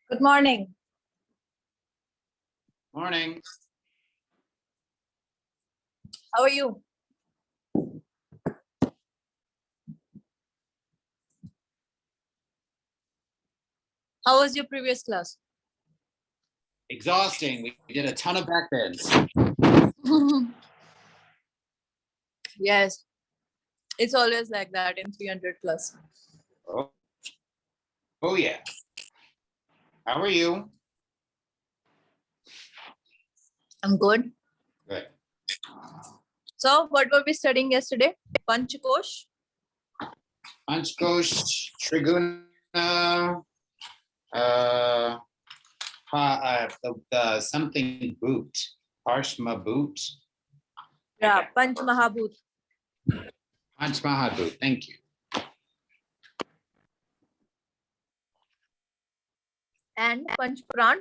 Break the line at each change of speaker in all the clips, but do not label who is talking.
Good morning.
Morning.
How are you? How was your previous class?
Exhausting. We did a ton of back bends.
Yes, it's always like that in 300 plus.
Oh yeah. How are you?
I'm good.
Good.
So, what were we studying yesterday? Panchakosh?
Panchkosh, Triguna, the something boot, Parshma boot.
Yeah, Panch Mahabhut.
Panchmaha boot. Thank you.
And Panch Pran?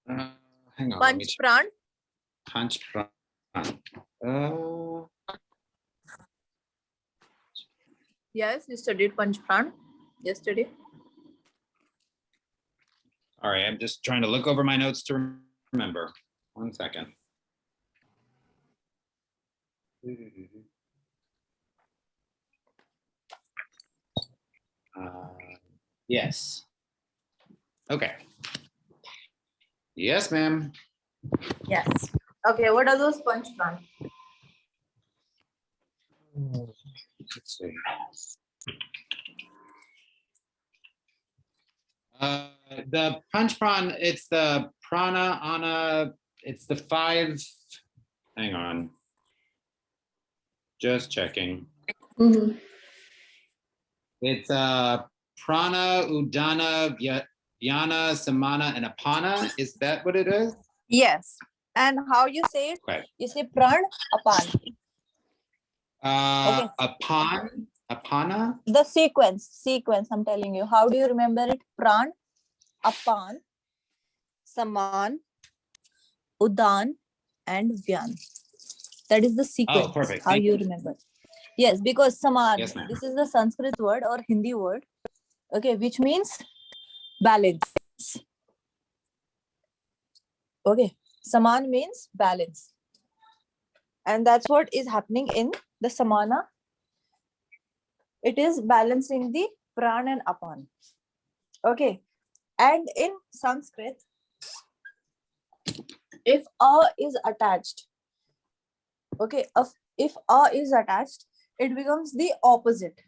Hang on.
Panch Pran?
Panchpran.
Yes, you studied Panch Pran yesterday.
All right. I'm just trying to look over my notes to remember. 1 second. Yes. Okay. Yes, ma'am.
Yes. Okay, what are those Panch Pran?
Let's see. The punch pran, it's the prana, ana, it's the 5. Hang on. Just checking.
Mm-hmm.
It's prana, udana, vyana, samana, and apana. Is that what it is?
Yes. And how you say it?
Okay.
You say Pran, Apan. Okay.
Apana.
The sequence, I'm telling you. How do you remember it? Pran, Apan, Saman, Udan, and Vyan. That is the sequence.
Oh, perfect.
How you remember. Yes, because Saman,
Yes, ma'am.
this is the Sanskrit word or Hindi word, okay, which means balance. Okay, Saman means balance. And that's what is happening in the Samana. It is balancing the Pran and Apan. Okay, and in Sanskrit, if a is attached, okay, if a is attached, it becomes the opposite.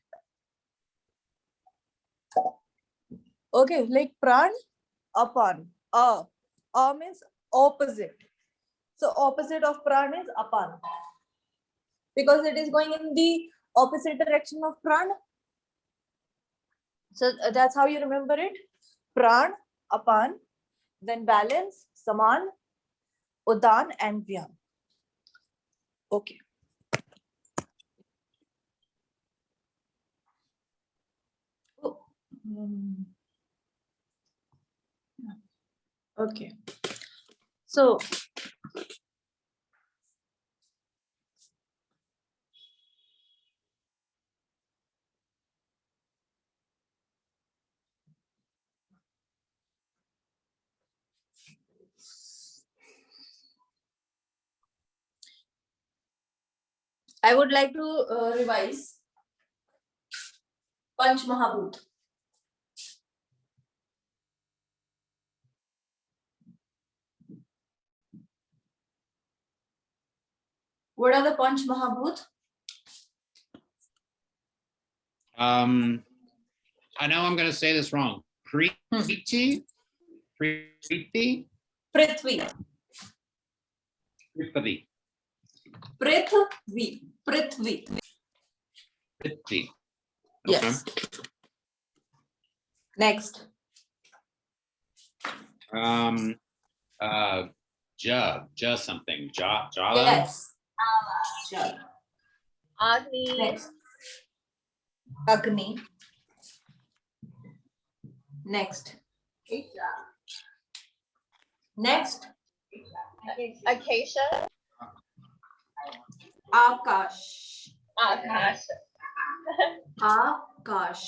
Okay, like Pran, Apan. A means opposite. So opposite of Pran is Apan. Because it is going in the opposite direction of Pran. So that's how you remember it. Pran, Apan, then balance, Saman, Udan, and Vyam. Okay. Oh. Okay. So I would like to revise Panch Mahabhut. What are the Panch Mahabhut?
I know I'm going to say this wrong. Priti? Prithvi?
Prithvi.
Prithvi.
Prithvi. Prithvi.
Prithvi.
Yes. Next.
Ja something. Jala?
Yes. Jala.
Agni.
Next. Agni. Next. Next.
Acacia.
Akash.
Akash.
Akash.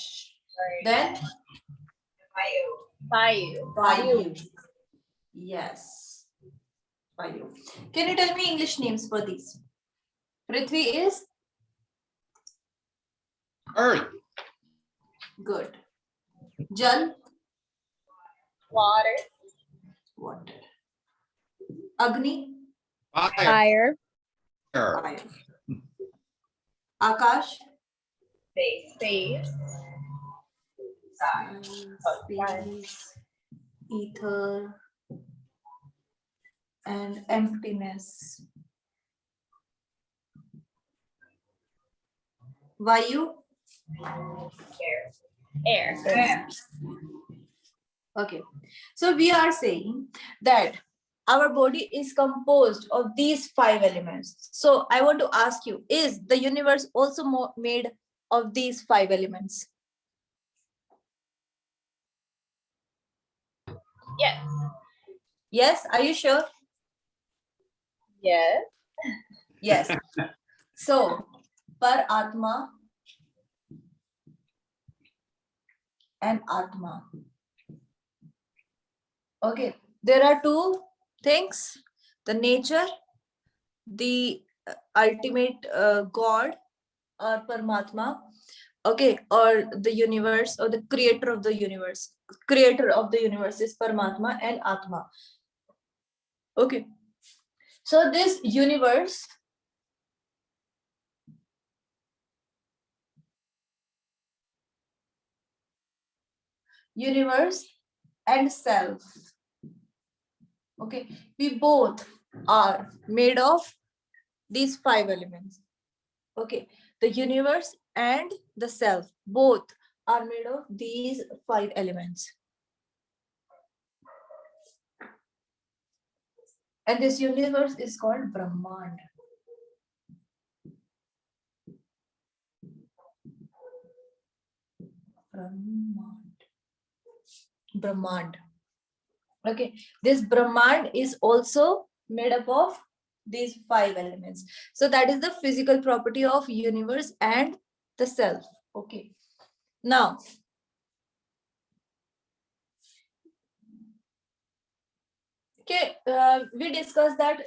Then
Vayu. Vayu.
Vayu. Yes. Vayu. Can you tell me English names for these? Prithvi is
Earth.
good. Jal,
Water.
water. Agni,
Fire.
fire. Akash,
Space.
space, ether, and emptiness. Vayu,
Air.
okay. So we are saying that our body is composed of these 5 elements. So I want to ask you, is the universe also made of these 5 elements?
Yes.
Yes, are you sure?
Yes.
Yes. So, par Atma and Atma. Okay, there are 2 things, the nature, the ultimate God or Paramatma, okay, or the universe or the creator of the universe. Creator of the universe is Paramatma and Atma. Okay, so this universe and self, okay, we both are made of these 5 elements. Okay, the universe and the self both are made of these 5 elements. And this universe is called Brahmand. Brahmand. Okay, this Brahmand is also made up of these 5 elements. So that is the physical property of universe and the self. Okay, now okay, we discussed that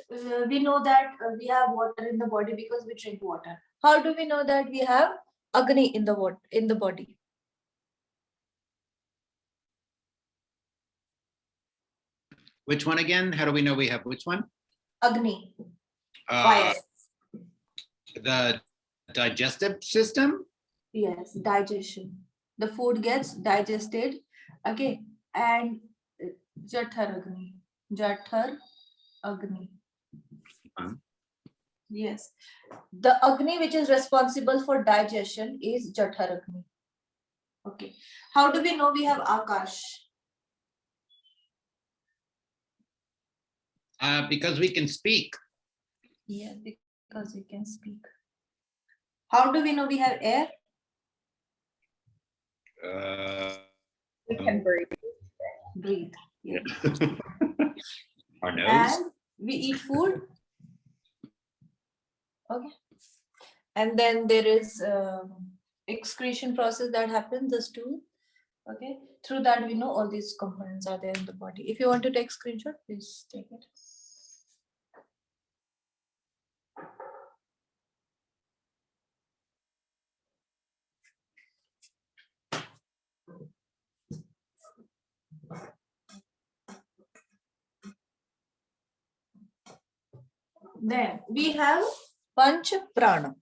we know that we have water in the body because we drink water. How do we know that we have Agni in the body?
Which one again? How do we know we have which one?
Agni, fire.
The digestive system?
Yes, digestion. The food gets digested. Okay, and Jathar Agni. Jathar Agni. Yes, the Agni which is responsible for digestion is Jathar Agni. Okay, how do we know we have Akash?
Because we can speak.
Yes, because we can speak. How do we know we have air?
We can breathe.
Breathe. Yeah.
Our nose.
And we eat food. Okay. And then there is excretion process that happens, the stool. Okay. Through that, we know all these components are there in the body. If you want to take screenshot, please take it. Then we have Panch Prana.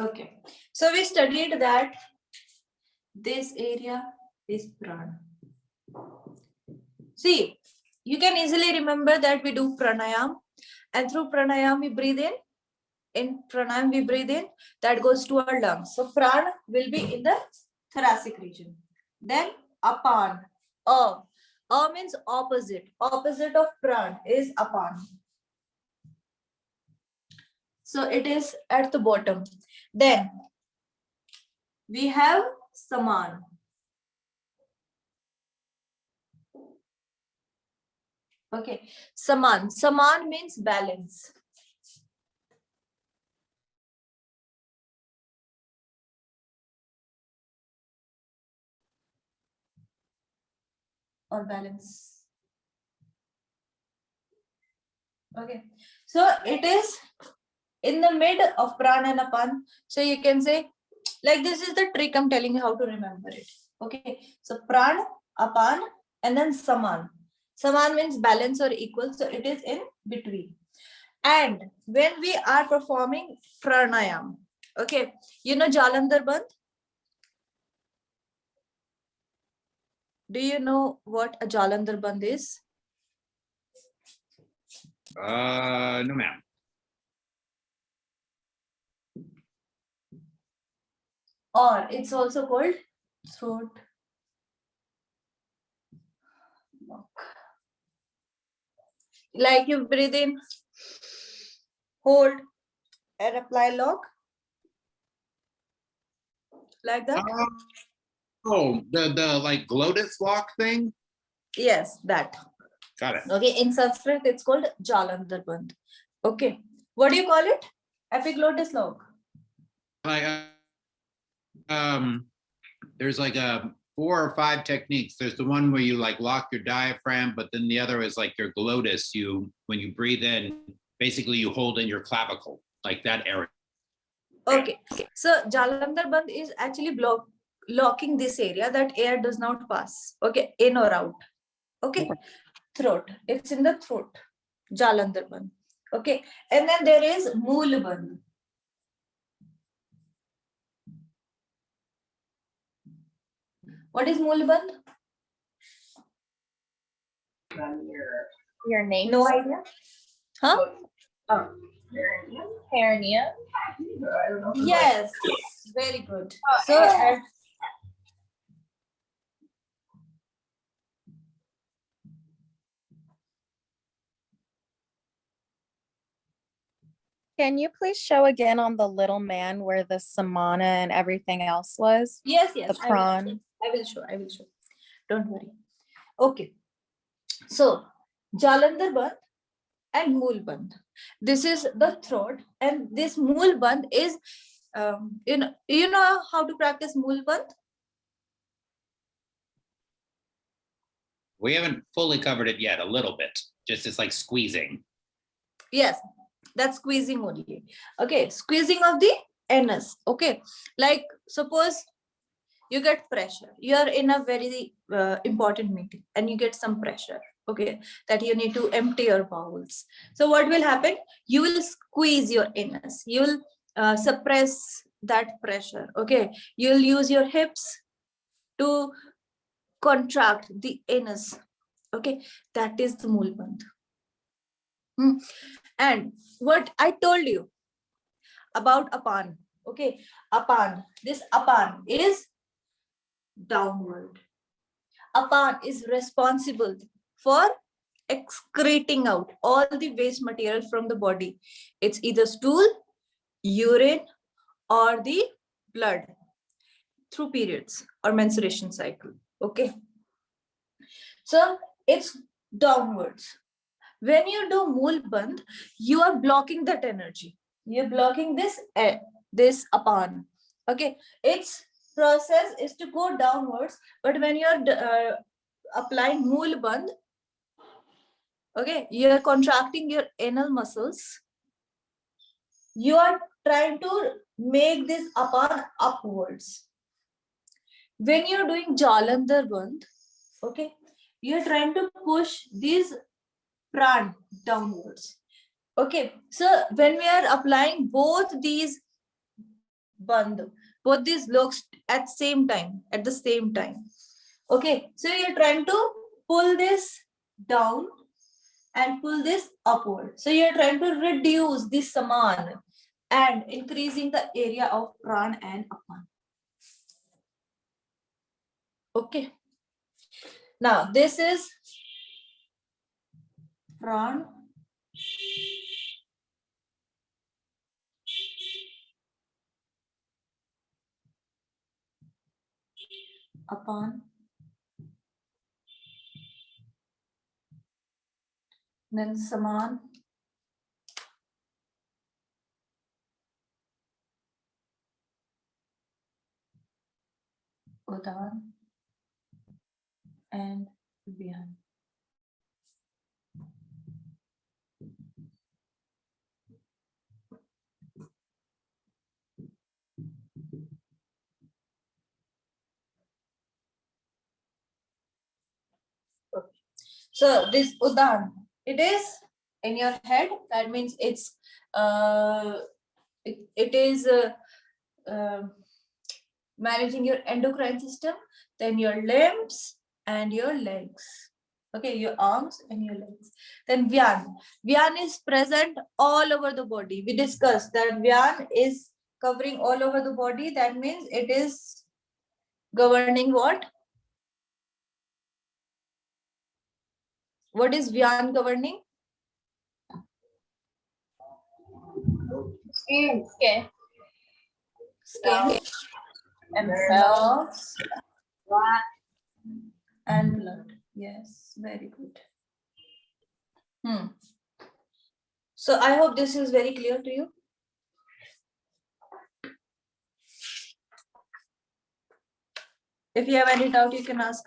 Okay, so we studied that this area is prana. See, you can easily remember that we do pranayam, and through pranayam we breathe in. In pranayam we breathe in, that goes to our lungs. So prana will be in the thoracic region. Then apan, means opposite. Opposite of pran is apan. So it is at the bottom. Then we have saman. Okay, saman. Saman means balance. Or balance. Okay, so it is in the mid of prana and apan. So you can say, like, this is the trick I'm telling you how to remember it. Okay, so pran, apan, and then saman. Saman means balance or equal, so it is in between. And when we are performing pranayam, okay, you know Jalandhar Bandh? Do you know what a Jalandhar Bandh is?
No, ma'am.
Or it's also called throat lock. Like you breathe in, hold, and apply lock. Like that?
Oh, the like glottis lock thing?
Yes, that.
Got it.
Okay, in Sanskrit, it's called Jalandhar Bandh. Okay, what do you call it? Epiglottis lock.
Like, there's like 4 or 5 techniques. There's the one where you like lock your diaphragm, but then the other is like your glottis. When you breathe in, basically you hold in your clavicle, like that area.
Okay, so Jalandhar Bandh is actually locking this area that air does not pass. Okay, in or out. Okay, throat. It's in the throat. Jalandhar Bandh. Okay, and then there is Mool Bandh. What is Mool Bandh?
Your name?
No idea. Huh?
Oh, perineum.
Yes, very good.
Oh,
So
yeah.
Can you please show again on the little man where the samana and everything else was?
yes,
The
I will show.
prawn.
I will show. I will show. Don't worry. Okay. So Jalandhar Bandh and Mool Bandh. This is the throat, and this Mool Bandh is, you know how to practice Mool Bandh?
We haven't fully covered it yet, a little bit. Just it's like squeezing.
Yes, that's squeezing only. Okay, squeezing of the anus. Okay, like suppose you get pressure. You are in a very important meeting and you get some pressure. Okay, that you need to empty your bowels. So what will happen? You will squeeze your anus. You will suppress that pressure. Okay, you'll use your hips to contract the anus. Okay, that is the Mool Bandh. And what I told you about apan, okay, apan, this apan is downward. Apan is responsible for excreting out all the waste material from the body. It's either stool, urine, or the blood through periods or menstruation cycle. Okay, so it's downwards. When you do Mool Bandh, you are blocking that energy. You're blocking this apan. Okay, its process is to go downwards, but when you're applying Mool Bandh, okay, you're contracting your anal muscles. You are trying to make this apan upwards. When you're doing Jalandhar Bandh, okay, you're trying to push these pran downwards. Okay, so when we are applying both these bandh, both these looks at the same time. Okay, so you're trying to pull this down and pull this upward. So you're trying to reduce this saman and increasing the area of pran and apan. Okay. Now this is pran Apan. Then Saman. Udan. And Vyan. So this Udan, it is in your head. That means it's it is managing your endocrine system, then your limbs and your legs. Okay, your arms and your legs. Then Vyan. Vyan is present all over the body. We discussed that Vyan is covering all over the body. That means it is governing what? What is Vyan governing?
Skin.
Skin
And cells.
nerves
Blood.
and blood. Yes, very good. So I hope this is very clear to you. If you have any doubt, you can ask.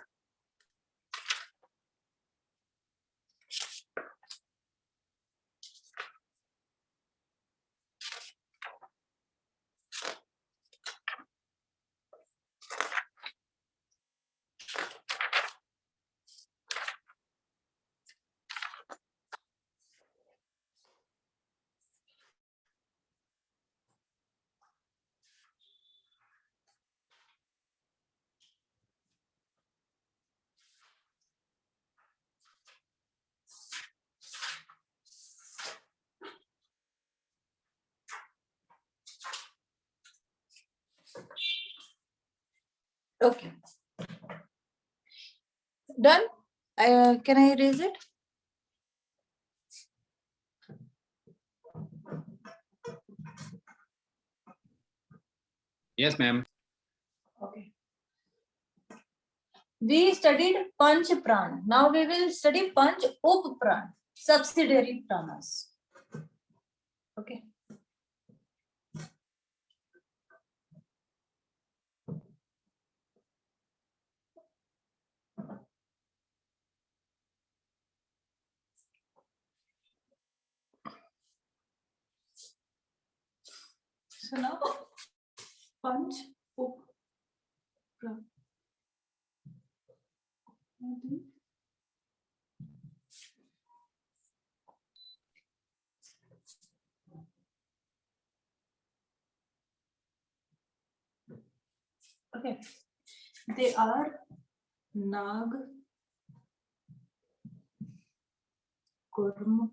Okay. Done? Can I erase it?
Yes, ma'am.
Okay. We studied Panch Pran. Now we will study Panch Up Pran, subsidiary pranas. Okay. So now Panch Up Pran. Okay. They are Nag, Kurm,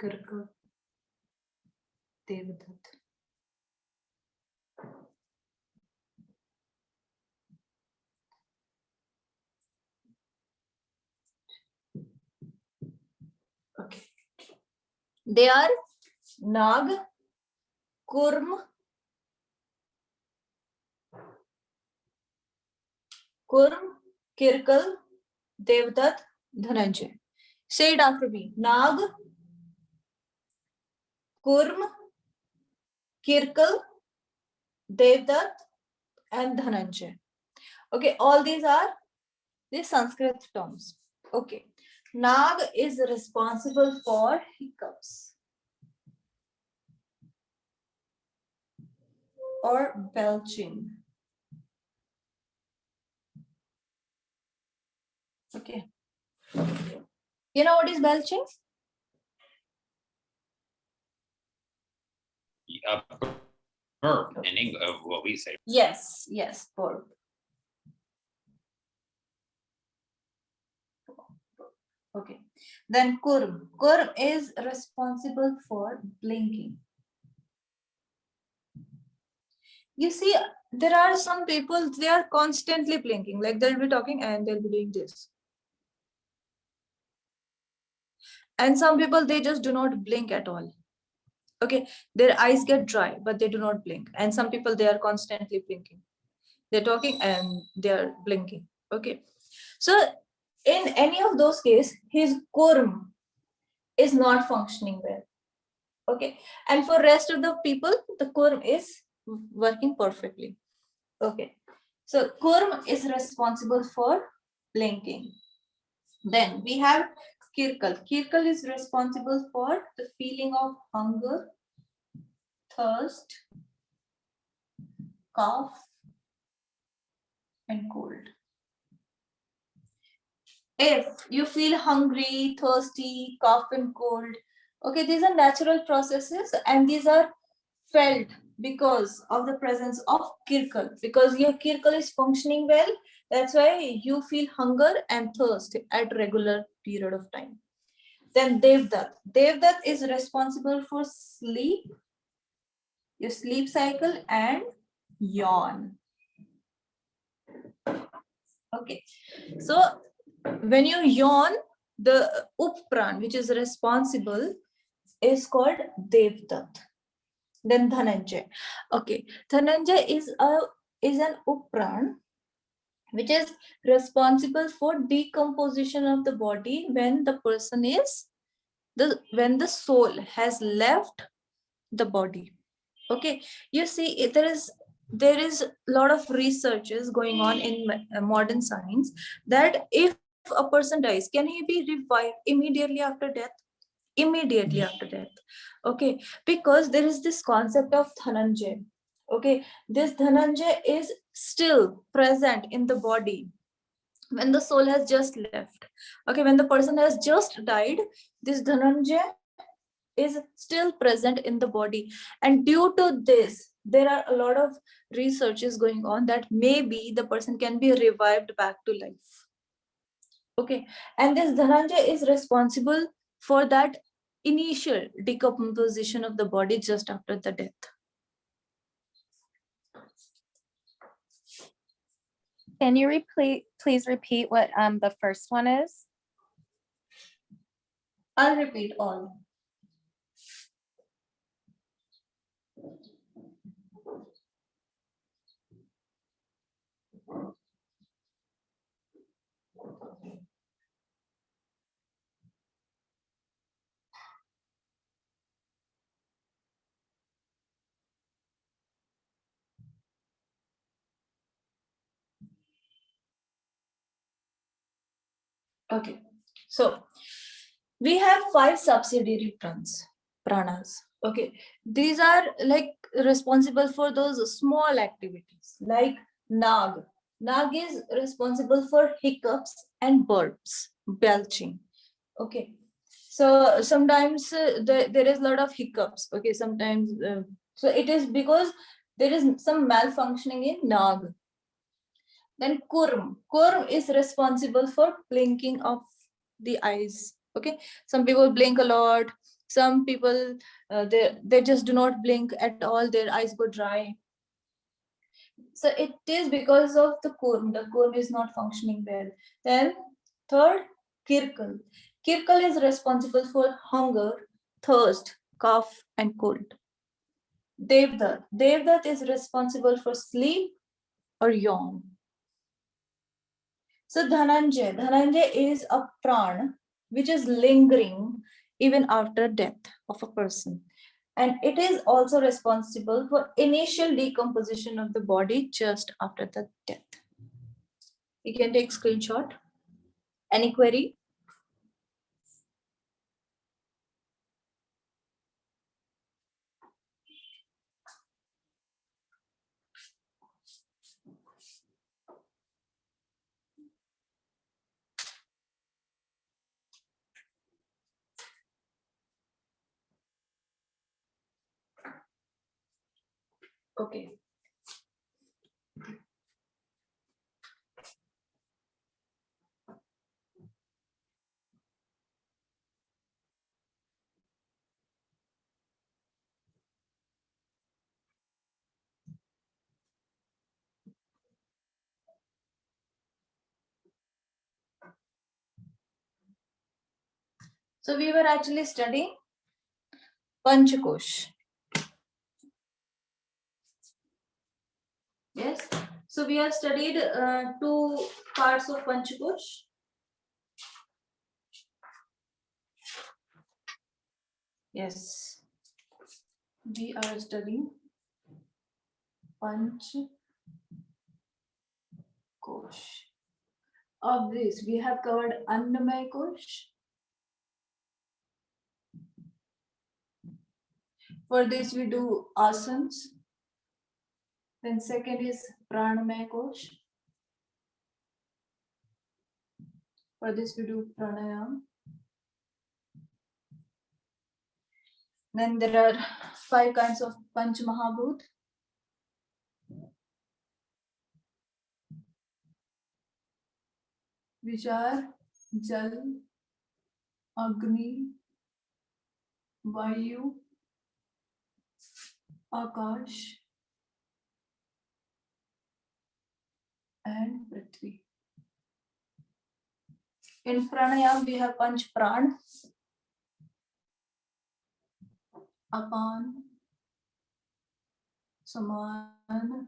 Karka, Devadat. Okay. They are Nag, Kurm, Kirkal, Devdat, Dhananjay. Say it after me. Nag, Kurm, Kirkal, Devdat, and Dhananjay. Okay, all these are the Sanskrit terms. Okay. Nag is responsible for hiccups or belching. Okay. You know what is belching?
Verb in English of what we say.
Yes, verb. Okay. Then Kurm. Kurm is responsible for blinking. You see, there are some people, they are constantly blinking, like they'll be talking and they'll be doing this. And some people, they just do not blink at all. Okay, their eyes get dry, but they do not blink. And some people, they are constantly blinking. They're talking and they're blinking. Okay, so in any of those cases, his 𝐾𝐫 is not functioning well. Okay, and for rest of the people, the 𝐾𝐫 is working perfectly. Okay, so 𝐾𝐫 is responsible for blinking. Then we have 𝐘𝐫. 𝐘𝐫 is responsible for the feeling of hunger, thirst, cough, and cold. If you feel hungry, thirsty, cough, and cold, okay, these are natural processes and these are felt because of the presence of 𝐘𝐫. Because your 𝐘𝐫 is functioning well, that's why you feel hunger and thirst at regular period of time. Then 𝐓𝐵. 𝐓𝐵 is responsible for sleep, your sleep cycle, and yawn. Okay, so when you yawn, the 𝐷 which is responsible is called 𝐷𝐵. Then Dhananjay. Okay, Dhananjay is an 𝐷 which is responsible for decomposition of the body when the person is when the soul has left the body. Okay, you see, there is a lot of researches going on in modern science that if a person dies, can he be revived immediately after death? Immediately after death. Okay, because there is this concept of Dhananjay. Okay, this Dhananjay is still present in the body when the soul has just left. Okay, when the person has just died, this Dhananjay is still present in the body, and due to this there are a lot of researches going on that maybe the person can be revived back to life. Okay, and this Dhananjay is responsible for that initial decomposition of the body just after the death.
Can you please repeat what the first one is?
I'll repeat all. Okay, so we have 5 subsidiary pranas. Okay, these are like responsible for those small activities like Nag. Nag is responsible for hiccups and burps, belching. Okay, so sometimes there is a lot of hiccups. Okay, sometimes so it is because there is some malfunctioning in Nag. Then 𝐾𝐫 is responsible for blinking of the eyes. Okay, some people blink a lot. Some people they just do not blink at all. Their eyes go dry. So it is because of the 𝐾𝐫. The 𝐾𝐫 is not functioning well. Then third, 𝐘𝐫. 𝐘𝐫 is responsible for hunger, thirst, cough, and cold. 𝐷𝐵. 𝐷𝐵 is responsible for sleep or yawn. So Dhananjay is a pran which is lingering even after death of a person. And it is also responsible for initial decomposition of the body just after the death. You can take screenshot. Any query? Okay. So we were actually studying Panchakosh. Yes. So we have studied two parts of Panchakosh. Yes. We are studying Panchakosh. Of this, we have covered Annamaya Kosh. For this, we do asanas. Then second is Pranamaya Kosh. For this, we do pranayam. Then there are 5 kinds of Panch Mahabhut. Which are Jal, Agni, Vayu, Akash, and Prithvi. In pranayam, we have Panch Pran, Apan, Saman,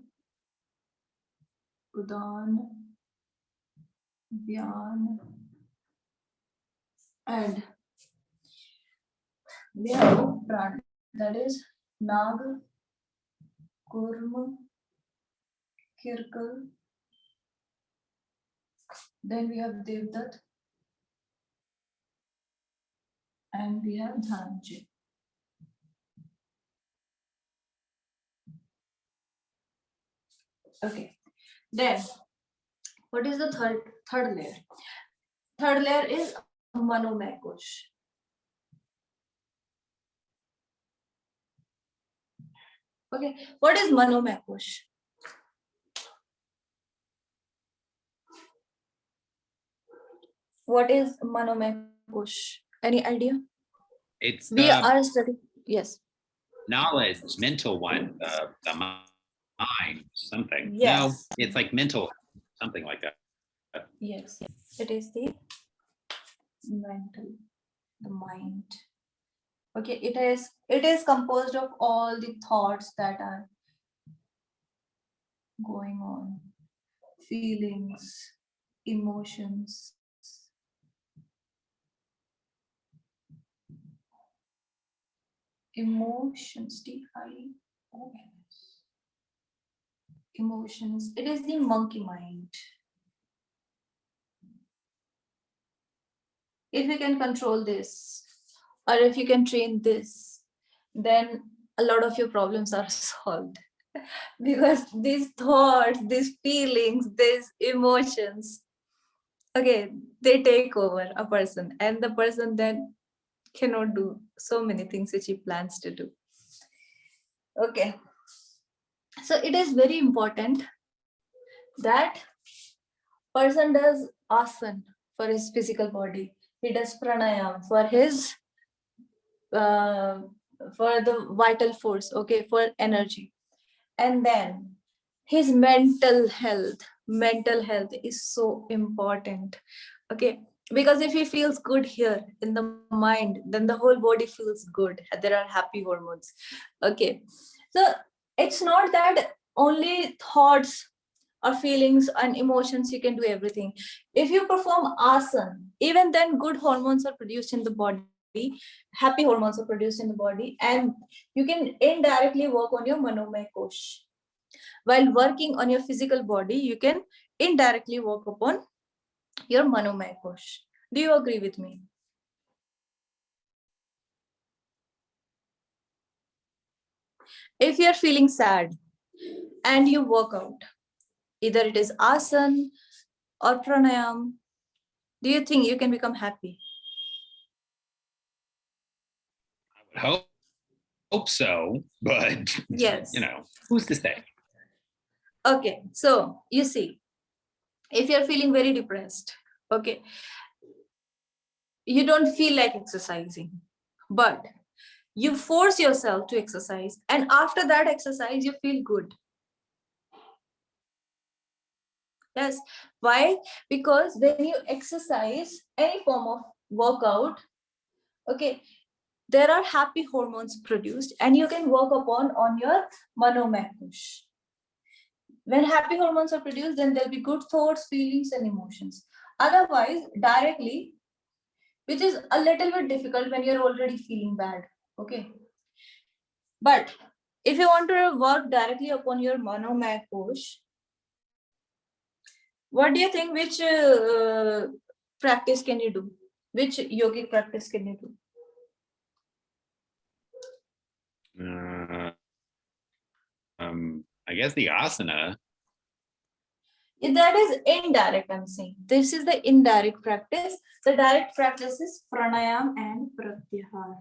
Udan, Dhyan, and we have Pran, that is Nag, Kurma, Kirkal. Then we have Devdat, and we have Dhananjay. Okay. Then, what is the third layer? Third layer is Manomaya Kosh. Okay, what is Manomaya Kosh? What is Manomaya Kosh? Any idea?
It's
We
the
are studying. Yes.
knowledge, mental one, the mind, something.
Yes.
No, it's like mental, something like that.
Yes. It is the mental, the mind. Okay, it is composed of all the thoughts that are going on, feelings, emotions. Emotions, T-I-O-N-S. Emotions. It is the monkey mind. If you can control this, or if you can train this, then a lot of your problems are solved. Because these thoughts, these feelings, these emotions, okay, they take over a person, and the person then cannot do so many things which he plans to do. Okay. So it is very important that person does asana for his physical body. He does pranayam for his for the vital force, okay, for energy. And then his mental health is so important, okay, because if he feels good here in the mind, then the whole body feels good. There are happy hormones. Okay, so it's not that only thoughts or feelings and emotions you can do everything. If you perform asana, even then good hormones are produced in the body, happy hormones are produced in the body, and you can indirectly work on your manomaya kosh. While working on your physical body, you can indirectly work upon your manomaya kosh. Do you agree with me? If you're feeling sad and you work out, either it is asana or pranayam, do you think you can become happy?
I would hope so, but
Yes.
who's to say?
Okay, so you see, if you're feeling very depressed, okay, you don't feel like exercising, but you force yourself to exercise, and after that exercise you feel good. Yes. Why? Because when you exercise, any form of workout, okay, there are happy hormones produced, and you can work upon on your manomechus. When happy hormones are produced, then there'll be good thoughts, feelings, and emotions. Otherwise, directly, which is a little bit difficult when you're already feeling bad. Okay. But if you want to work directly upon your manomechus, what do you think? Which practice can you do? Which yogic practice can you do?
I guess the asana.
That is indirect, I'm saying. This is the indirect practice. The direct practice is pranayam and pratyahar.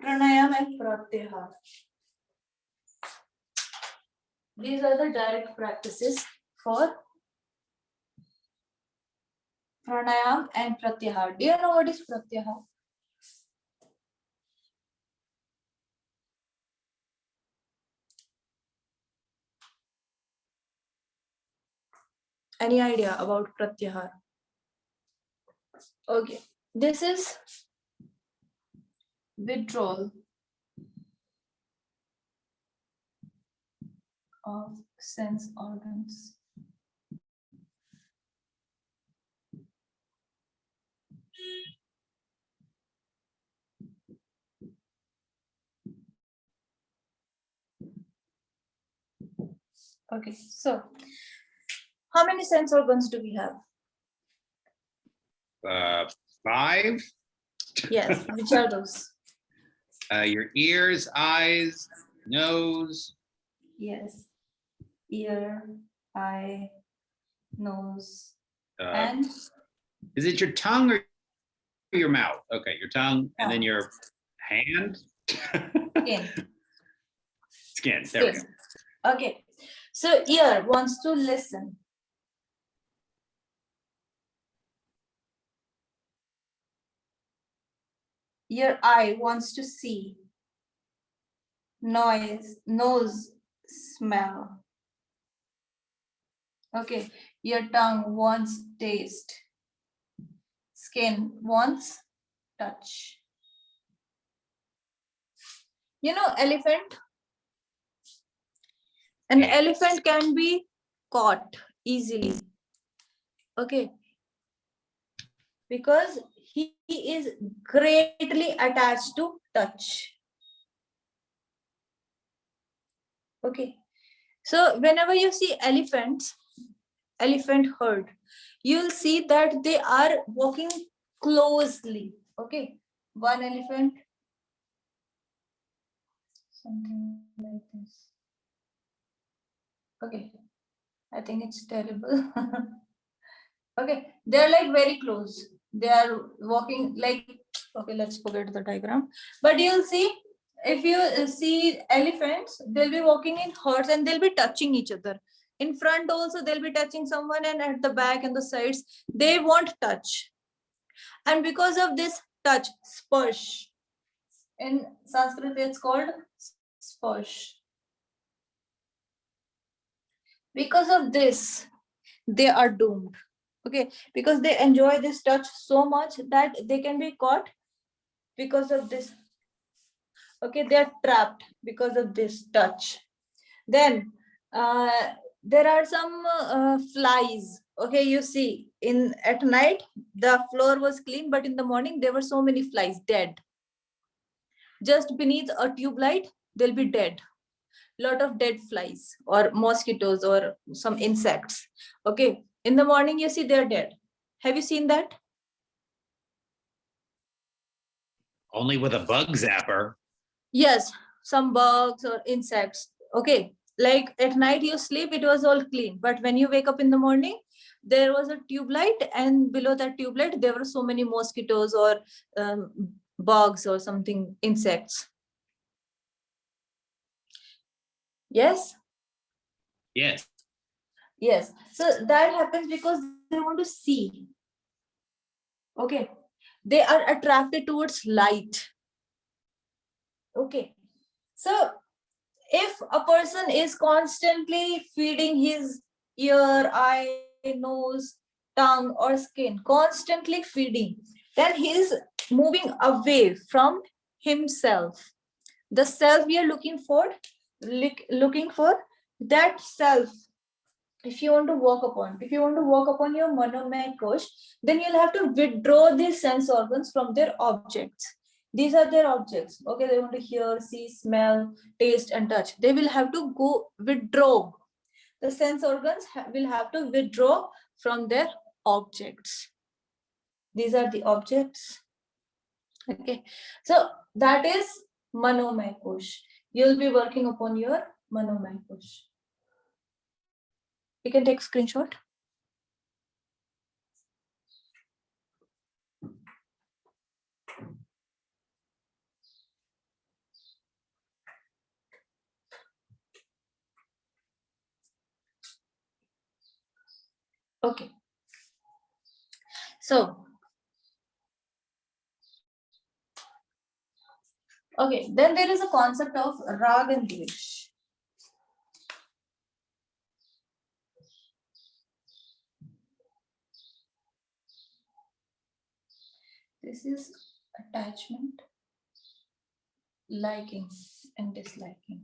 Pranayam and pratyahar. These are the direct practices for pranayam and pratyahar. Do you know what is pratyahar? Any idea about pratyahar? Okay, this is withdrawal of sense organs. Okay, so how many sense organs do we have?
5.
Yes, which are those?
Your ears, eyes, nose.
Yes, ear, eye, nose,
Uh,
and
is it your tongue or your mouth? Okay, your tongue, and then your hand.
skin.
Skin. There we go.
Okay, so ear wants to listen. Your eye wants to see. Nose, smell. Okay, your tongue wants taste. Skin wants touch. You know, elephant? An elephant can be caught easily. Okay. Because he is greatly attached to touch. Okay. So whenever you see elephant herd, you'll see that they are walking closely. Okay. One elephant, something like this. Okay. I think it's terrible. Okay. They're like very close. They are walking like, okay, let's forget the diagram. But you'll see, if you see elephants, they'll be walking in herds and they'll be touching each other. In front also, they'll be touching someone, and at the back and the sides, they won't touch. And because of this touch, sparsh. In Sanskrit, it's called sparsh. Because of this, they are doomed. Okay, because they enjoy this touch so much that they can be caught because of this. Okay, they are trapped because of this touch. Then there are some flies. Okay, you see, at night the floor was clean, but in the morning there were so many flies dead. Just beneath a tube light, they'll be dead. Lot of dead flies or mosquitoes or some insects. Okay, in the morning you see they're dead. Have you seen that?
Only with a bug zapper.
Yes, some bugs or insects. Okay, like at night you sleep, it was all clean, but when you wake up in the morning, there was a tube light, and below that tube light there were so many mosquitoes or bugs or something, insects. Yes.
Yes.
Yes, so that happens because they want to see. Okay, they are attracted towards light. Okay, So if a person is constantly feeding his ear, eye, nose, tongue, or skin, constantly feeding, then he is moving away from himself. The self we are looking for that self. If you want to walk upon your manomay kosh, then you'll have to withdraw these sense organs from their objects. These are their objects. Okay, they want to hear, see, smell, taste, and touch. They will have to go withdraw. The sense organs will have to withdraw from their objects. These are the objects. Okay, so that is manomay kosh. You'll be working upon your manomay kosh. You can take screenshot. Okay. So, okay, then there is a concept of rag and dvesh. This is attachment, liking and disliking.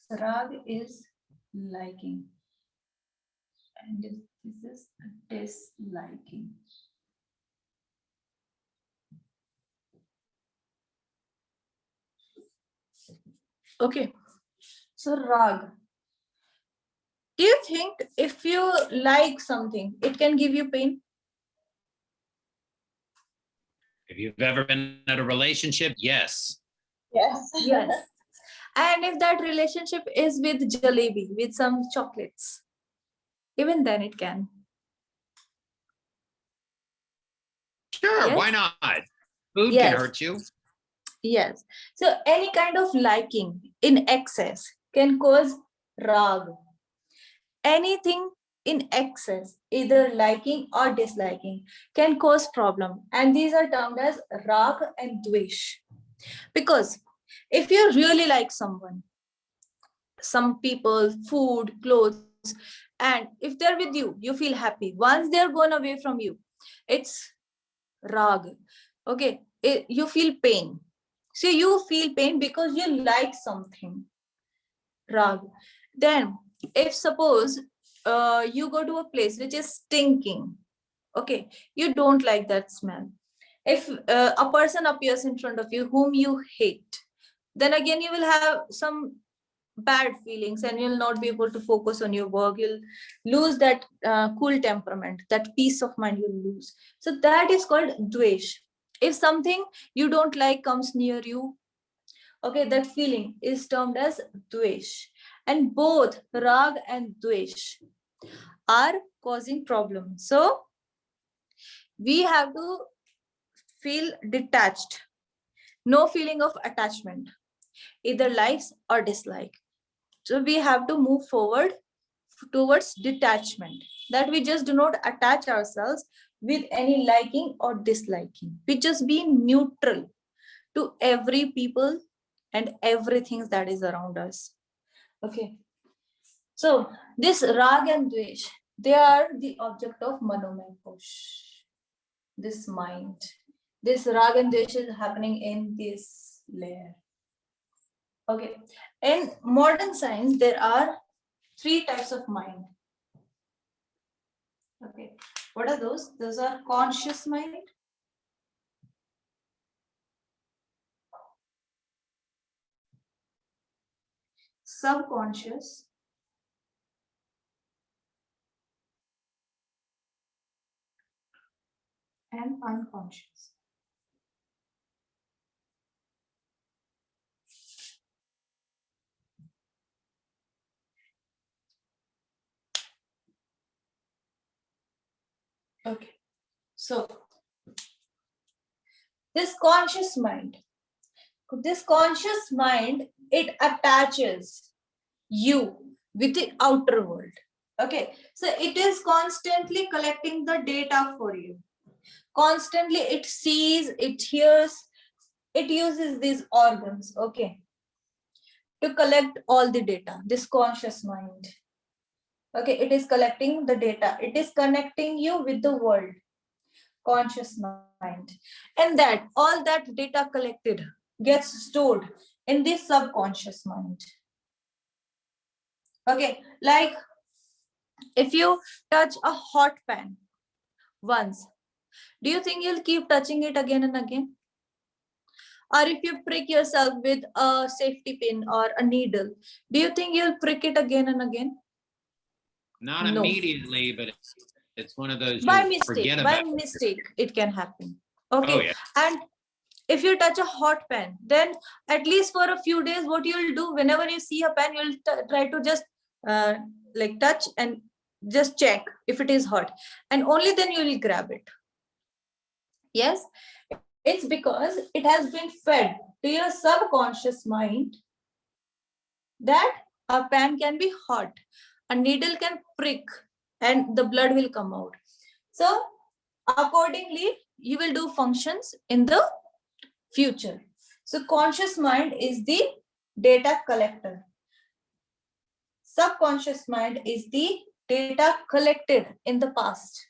Rag is liking and this is disliking. Okay, so rag. Do you think if you like something, it can give you pain?
If you've ever been in a relationship, yes.
Yes.
Yes. And if that relationship is with jalebi, with some chocolates, even then it can.
Sure,
Yes.
why not? Food
Yes.
can hurt you.
Yes. So any kind of liking in excess can cause rag. Anything in excess, either liking or disliking, can cause problem. And these are termed as rag and dvesh. Because if you really like someone, some people, food, clothes, and if they're with you, you feel happy. Once they're gone away from you, it's rag. Okay, you feel pain. So you feel pain because you like something. Rag. Then, if suppose you go to a place which is stinking, okay, you don't like that smell. If a person appears in front of you whom you hate, then again you will have some bad feelings and you'll not be able to focus on your work. You'll lose that cool temperament, that peace of mind you'll lose. So that is called dvesh. If something you don't like comes near you, okay, that feeling is termed as dvesh. And both rag and dvesh are causing problems. So we have to feel detached, no feeling of attachment, either likes or dislike. So we have to move forward towards detachment, that we just do not attach ourselves with any liking or disliking. We just be neutral to every people and everything that is around us. Okay. So this rag and dvesh, they are the object of manomay kosh. This mind. This rag and dvesh is happening in this layer. Okay. In modern science, there are 3 types of mind. Okay. What are those? Those are conscious mind, subconscious, and unconscious. Okay. So this conscious mind, it attaches you with the outer world. Okay. So it is constantly collecting the data for you. Constantly it sees, it hears, it uses these organs, okay, to collect all the data, this conscious mind. Okay, it is collecting the data. It is connecting you with the world, conscious mind. And that all that data collected gets stored in the subconscious mind. Okay, like if you touch a hot pan once, do you think you'll keep touching it again and again? Or if you prick yourself with a safety pin or a needle, do you think you'll prick it again and again?
Not
No.
immediately, but it's one of those
By
you'll
mistake,
forget
by
about.
mistake, it can happen. Okay,
Oh, yeah.
and if you touch a hot pan, then at least for a few days, what you'll do whenever you see a pan, you'll try to just like touch and just check if it is hot, and only then you will grab it. Yes, it's because it has been fed to your subconscious mind that a pan can be hot, a needle can prick, and the blood will come out. So accordingly, you will do functions in the future. So conscious mind is the data collector. Subconscious mind is the data collected in the past.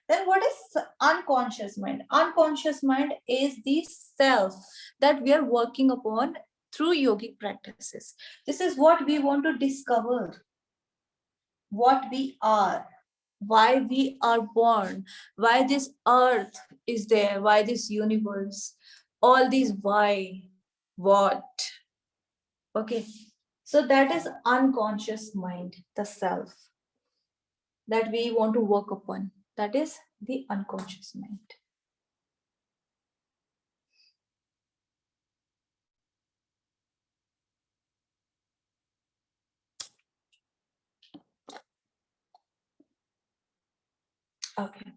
Then what is unconscious mind? Unconscious mind is the self that we are working upon through yogic practices. This is what we want to discover. What we are, why we are born, why this earth is there, why this universe, all these why, what. Okay, so that is unconscious mind, the self that we want to work upon. That is the unconscious mind. Okay,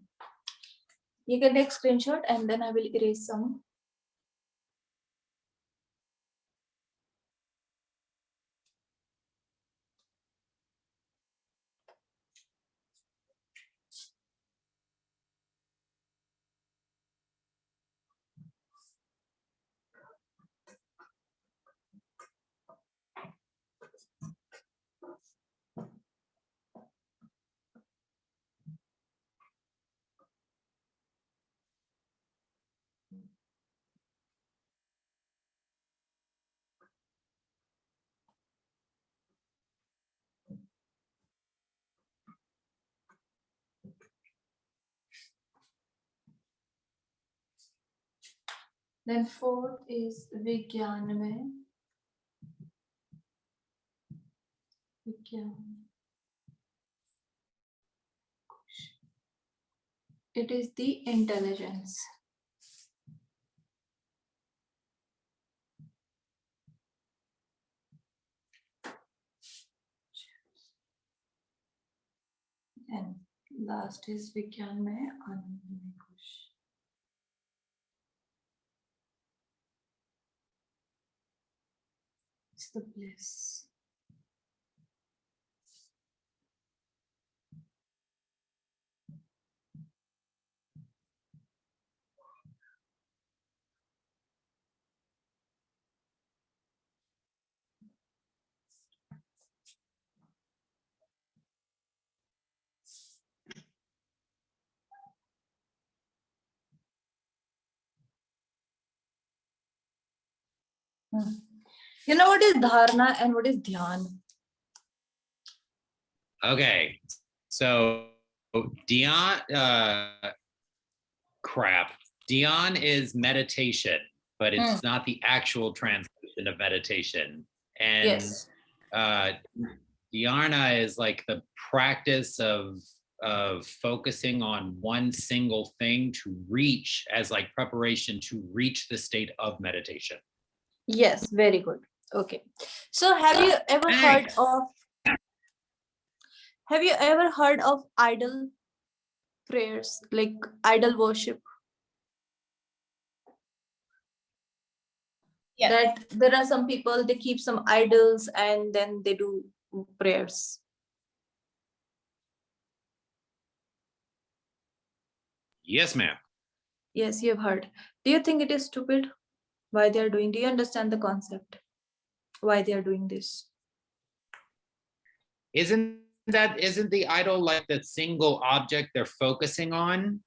you can take screenshot and then I will erase some. Then fourth is 𝐓𝐽𝐴𝐻𝐿. It is the intelligence. And last is 𝐓𝐽𝐴𝐻𝐿. It's the bliss. You know what is dharana and what is dhyan?
Okay, so Dion, Dion is meditation, but it's not the actual translation of meditation. And
Yes.
Dhyana is like the practice of focusing on one single thing to reach as like preparation to reach the state of meditation.
Yes, very good. Okay. So have you ever heard of idol prayers, like idol worship?
Yeah.
That there are some people, they keep some idols and then they do prayers.
Yes, ma'am.
Yes, you have heard. Do you think it is stupid? Why they are doing? Do you understand the concept? Why they are doing this?
Isn't the idol like the single object they're focusing on?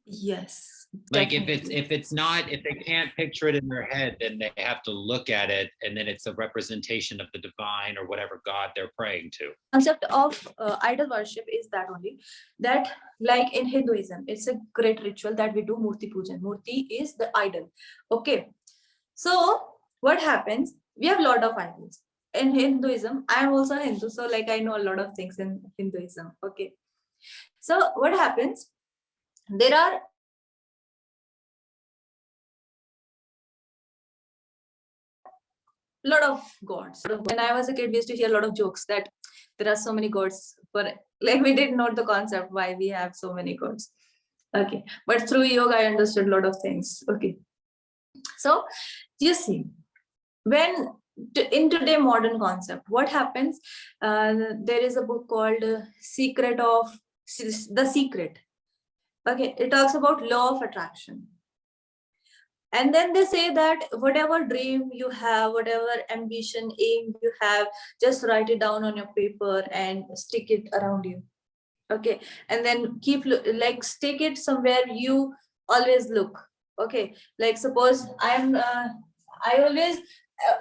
Yes.
Like
Definitely.
if they can't picture it in their head, then they have to look at it, and then it's a representation of the divine or whatever God they're praying to.
Concept of idol worship is that only, that like in Hinduism, it's a great ritual that we do Murti Pujan. Murti is the idol. Okay. So what happens? We have a lot of idols. In Hinduism, I am also Hindu, so like I know a lot of things in Hinduism. Okay. So what happens? There are a lot of gods. When I was a kid, we used to hear a lot of jokes that there are so many gods. But like we didn't know the concept why we have so many gods. Okay, but through yoga, I understood a lot of things. Okay, so you see, when in today modern concept, what happens? There is a book called The Secret. Okay, it talks about law of attraction. And then they say that whatever dream you have, whatever ambition, aim you have, just write it down on your paper and stick it around you. Okay. And then stick it somewhere you always look. Okay. Like suppose I always,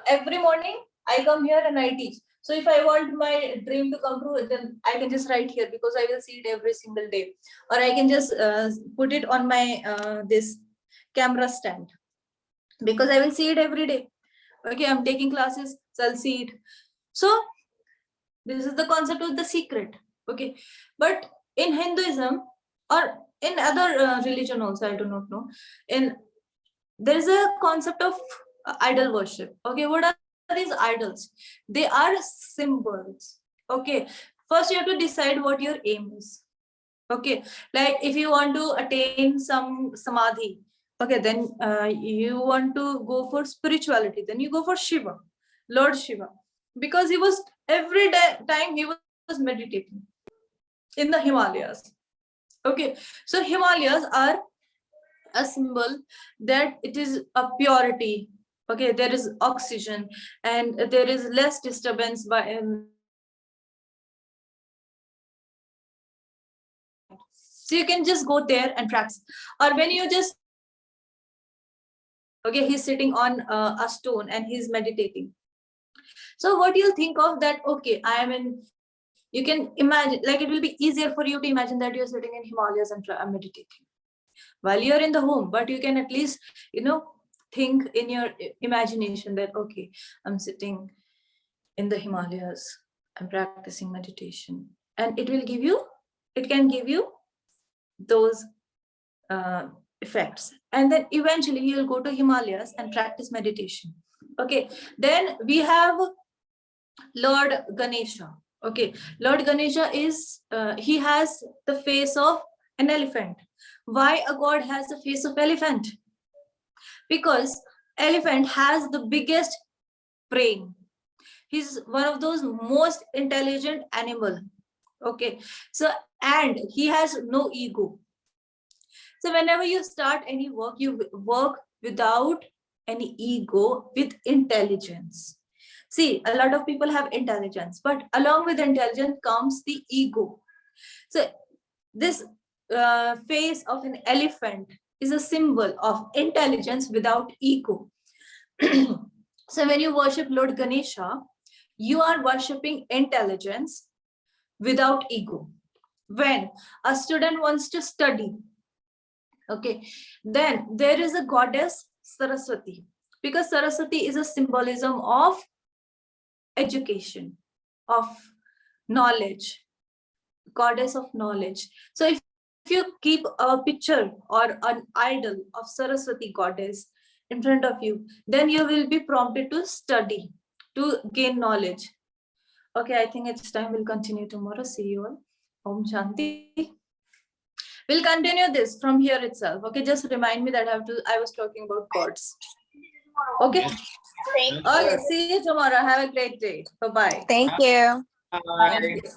every morning I come here and I teach. So if I want my dream to come true, then I can just write here because I will see it every single day. Or I can just put it on my this camera stand, because I will see it every day. Okay, I'm taking classes, so I'll see it. So this is the concept of the secret. Okay, but in Hinduism or in other religion also, I do not know, there is a concept of idol worship. Okay, what are these idols? They are symbols. Okay, first you have to decide what your aim is. Okay, like if you want to attain some samadhi, okay, then you want to go for spirituality, then you go for Shiva, Lord Shiva, because he was every time he was meditating in the Himalayas. Okay, so Himalayas are a symbol that it is a purity. Okay, there is oxygen and there is less disturbance by so you can just go there and practice. Or when you just, okay, he's sitting on a stone and he's meditating. So what do you think of that? Okay, I am in, you can imagine, like it will be easier for you to imagine that you're sitting in Himalayas and meditating while you're in the home, but you can at least, think in your imagination that, okay, I'm sitting in the Himalayas, I'm practicing meditation, and it can give you those effects. And then eventually you'll go to Himalayas and practice meditation. Okay, then we have Lord Ganesha. Okay, Lord Ganesha is he has the face of an elephant. Why a god has the face of elephant? Because elephant has the biggest brain. He's one of those most intelligent animal. Okay, so and he has no ego. So whenever you start any work, you work without any ego, with intelligence. See, a lot of people have intelligence, but along with intelligence comes the ego. So this face of an elephant is a symbol of intelligence without ego. So when you worship Lord Ganesha, you are worshipping intelligence without ego. When a student wants to study, okay, then there is a goddess Saraswati, because Saraswati is a symbolism of education, of knowledge, goddess of knowledge. So if you keep a picture or an idol of Saraswati goddess in front of you, then you will be prompted to study, to gain knowledge. Okay, I think it's time. We'll continue tomorrow. See you all. Om Shanti. We'll continue this from here itself. Okay, just remind me that I was talking about gods. Okay.
Thank
Okay, see you tomorrow. Have a great day. Bye-bye.
Thank you.
you.
Thank you.